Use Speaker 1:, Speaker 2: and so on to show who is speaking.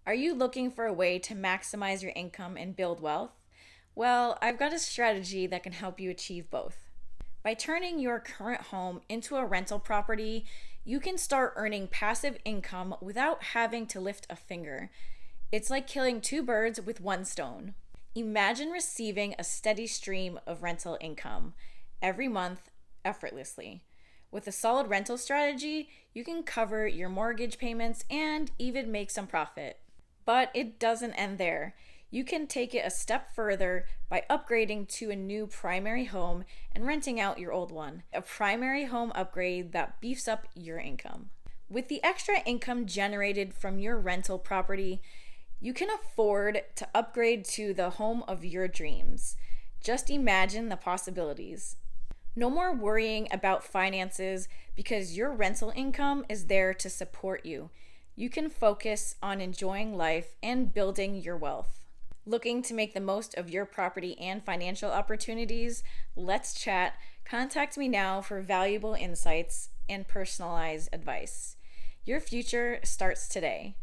Speaker 1: Are you looking for a way to maximize your income and build wealth? Well, I've got a strategy that can help you achieve both. By turning your current home into a rental property, you can start earning passive income without having to lift a finger. It's like killing two birds with one stone. Imagine receiving a steady stream of rental income every month effortlessly. With a solid rental strategy, you can cover your mortgage payments and even make some profit. But it doesn't end there. You can take it a step further by upgrading to a new primary home and renting out your old one. A primary home upgrade that beefs up your income. With the extra income generated from your rental property, you can afford to upgrade to the home of your dreams. Just imagine the possibilities. No more worrying about finances because your rental income is there to support you. You can focus on enjoying life and building your wealth. Looking to make the most of your property and financial opportunities? Let's chat. Contact me now for valuable insights and personalized advice. Your future starts today.